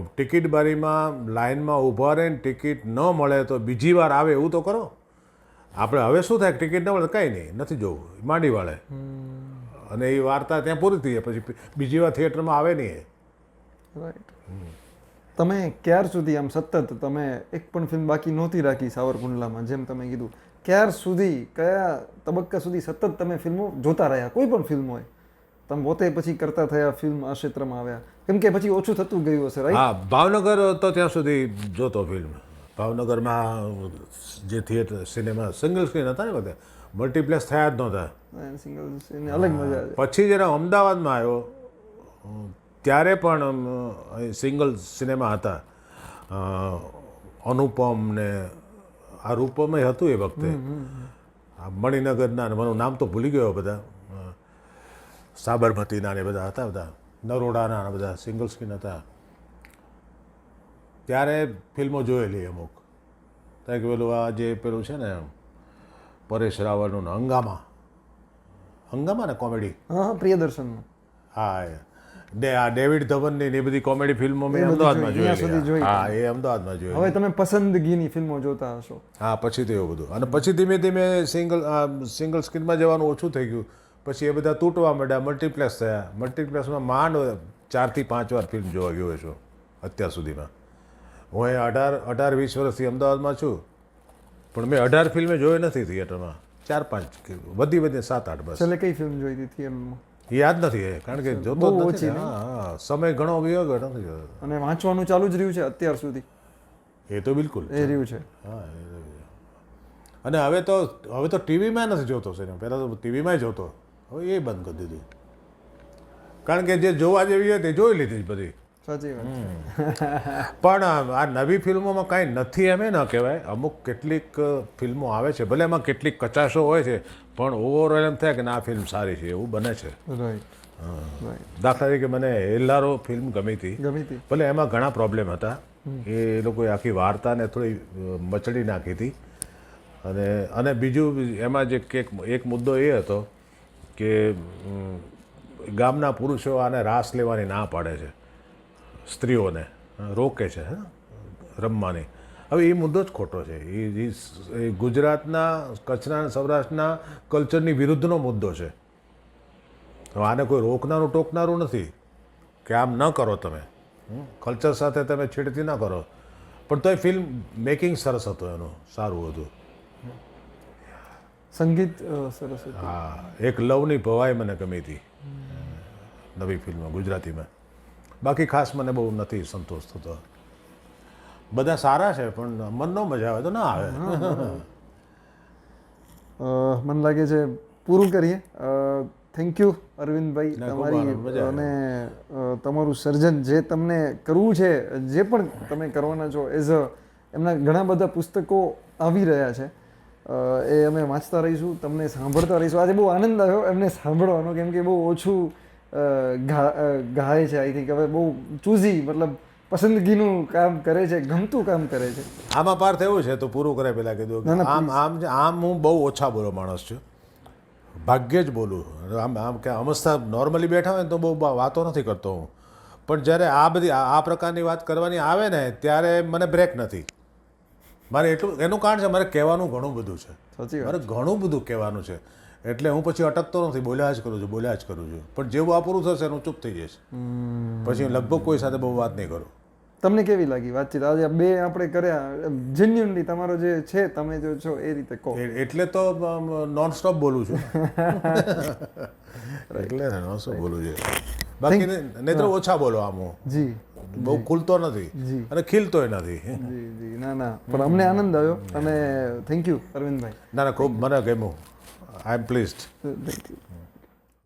ટિકિટ બારીમાં લાઇનમાં ઊભા રહીને ટિકિટ ન મળે તો બીજી વાર આવે, એવું તો કરો. આપણે હવે શું થાય, ટિકિટ ન મળે કંઈ નહીં, નથી જોવું, માંડી વાળે, અને એ વાર્તા ત્યાં પૂરી થઈ જાય, પછી બીજી વાર થિયેટરમાં આવે નહીં. રાઈટ. તમે ક્યાર સુધી આમ સતત તમે એક પણ ફિલ્મ બાકી નહોતી રાખી સાવરકુંડલામાં, જેમ તમે કીધું, ક્યાર સુધી, કયા તબક્કા સુધી સતત તમે ફિલ્મો જોતા રહ્યા? કોઈ પણ ફિલ્મ હોય, તમે પોતે પછી કરતા થયા, ફિલ્મ આ ક્ષેત્રમાં આવ્યા, કેમ કે પછી ઓછું થતું ગયું હશે, રાઈટ? હા, ભાવનગર તો ત્યાં સુધી જોતો ફિલ્મ. ભાવનગરમાં જે થિયેટર સિનેમા સિંગલ સ્ક્રીન હતા ને, બધા મલ્ટીપ્લેક્સ થયા જ નહોતા. સિંગલ અલગ મજા છે. પછી જ્યારે અમદાવાદમાં આવ્યો ત્યારે પણ સિંગલ સિનેમા હતા. અનુપમ ને આ રૂપમ હતું એ વખતે. મણિનગરના, મારું નામ તો ભૂલી ગયો, બધા સાબરમતીના ને બધા હતા, બધા નરોડાના બધા સિંગલ સ્ક્રીન હતા. ત્યારે ફિલ્મો જોયેલી અમુક. ત્યાં કે પેલું આ જે પેલું છે ને પરેશ રાવલનું હંગામા, હંગામા ને કોમેડી. હા, પ્રિયદર્શન. હા, આ ડેવિડ ધવનની એ બધી કોમેડી ફિલ્મો મેં અમદાવાદમાં જોઈ. હા, એ અમદાવાદમાં જોઈ. હવે તમે પસંદગીની ફિલ્મો જોતા હશો. હા, પછી તો એવું બધું. અને પછી ધીમે ધીમે સિંગલ સ્ક્રીનમાં જવાનું ઓછું થઈ ગયું. પછી એ બધા તૂટવા માંડ્યા, મલ્ટીપ્લેક્સ થયા. મલ્ટીપ્લેક્સમાં માંડ 4 થી 5 વાર ફિલ્મ જોવા ગયો છું અત્યાર સુધીમાં. હું 18-20 વર્ષથી અમદાવાદમાં છું, પણ મેં 18 ફિલ્મે જોઈ નથી થિયેટરમાં. 4-5 વધી 7-8 બસ. છેલ્લે કઈ ફિલ્મ જોઈ હતી થિયેટરમાં? યાદ નથી, કારણ કે જોતો જ નથી. હા, સમય ઘણો વયો ગયો, નથી જોતો. અને વાંચવાનું ચાલુ જ રહ્યું છે અત્યાર સુધી? એ તો બિલકુલ એ રહ્યું છે. હા, અને હવે તો ટીવીમાં નથી જોતો સિનેમા. પહેલાં તો ટીવીમાં જોતો, હવે એ બંધ કરી દીધું. કારણ કે જે જોવા જેવી હોય તે જોઈ લીધી બધી. સાચી વાત. પણ આ નવી ફિલ્મોમાં કાંઈ નથી એમ ન કહેવાય. અમુક કેટલીક ફિલ્મો આવે છે, ભલે એમાં કેટલીક કચાશો હોય છે, પણ ઓવરઓલ એમ થાય કે ના, આ ફિલ્મ સારી છે, એવું બને છે. રાઈટ. દાખલા તરીકે મને હેલ્લારો ફિલ્મ ગમી હતી. ભલે એમાં ઘણા પ્રોબ્લેમ હતા. એ લોકોએ આખી વાર્તાને થોડી મચડી નાખી હતી. અને બીજું એમાં જે એક મુદ્દો એ હતો કે ગામના પુરુષો આને રાસ લેવાની ના પાડે છે, સ્ત્રીઓને રોકે છે રમવાની. હવે એ મુદ્દો જ ખોટો છે. એ ગુજરાતના, કચ્છના, સૌરાષ્ટ્રના કલ્ચરની વિરુદ્ધનો મુદ્દો છે. આને કોઈ રોકનારું ટોકનારું નથી કે આમ ન કરો, તમે કલ્ચર સાથે તમે છેડતી ના કરો. પણ તોય ફિલ્મ મેકિંગ સરસ હતું, એનું સારું હતું. સંગીત સરસ હતું. હા, એક લવની ભવાઈ મને ગમી હતી નવી ફિલ્મમાં, ગુજરાતીમાં. બાકી ખાસ મને બહુ નથી સંતોષ થતો. બધા સારા છે, પણ મન ન મજા આવે તો ના આવે. મને લાગે છે પૂરું કરીએ. થેન્ક યુ અરવિંદભાઈ, તમારી અને તમારું સર્જન જે તમને કરવું છે, જે પણ તમે કરવાના છો, એમના ઘણા બધા પુસ્તકો આવી રહ્યા છે. એ અમે વાંચતા રહીશું, તમને સાંભળતા રહીશું. આજે બહુ આનંદ આવ્યો એમને સાંભળવાનો, કેમ કે બહુ ઓછું ગાય છે. આઈ થિંક હવે બહુ ચૂઝી, મતલબ પસંદગીનું કામ કરે છે, ગમતું કામ કરે છે. આમાં પાર્થ એવું છે, તો પૂરું કરે પહેલાં કીધું, આમ હું બહુ ઓછા બોલો માણસ છું, ભાગ્યે જ બોલું. આમ કે અમસ્તા નોર્મલી બેઠા હોય ને તો બહુ વાતો નથી કરતો હું, પણ જ્યારે આ બધી આ પ્રકારની વાત કરવાની આવે ને ત્યારે મને બ્રેક નથી. મારે એટલું એનું કારણ છે મારે કહેવાનું ઘણું બધું છે, સાચી વાત. મારે ઘણું બધું કહેવાનું છે, એટલે હું પછી અટકતો નથી, બોલ્યા જ કરું છું, બોલ્યા જ કરું છું. પણ જેવું આ પૂરું થશે હું ચૂપ થઈ જઈશ, પછી હું લગભગ કોઈ સાથે બહુ વાત નહીં કરું. તમને કેવી લાગી વાતચીત આજે બે આપણે કર્યા જેન્યુઅનલી તમારો જે છે તમે જો છો એ રીતે કહો. એટલે તો નોન સ્ટોપ બોલું છું એટલે ને નોન સ્ટોપ બોલું છું. બાકી નેત્ર ઓછા બોલો આમ હું જી બહુ ખુલતો નથી જી અને ખીલતોય નથી. જી જી ના ના પણ અમને આનંદ આવ્યો અને થેન્ક યુ અરવિંદભાઈ. ના ના ખૂબ મને ગમ્યું. આઈ એમ પ્લીઝડ. Thank you.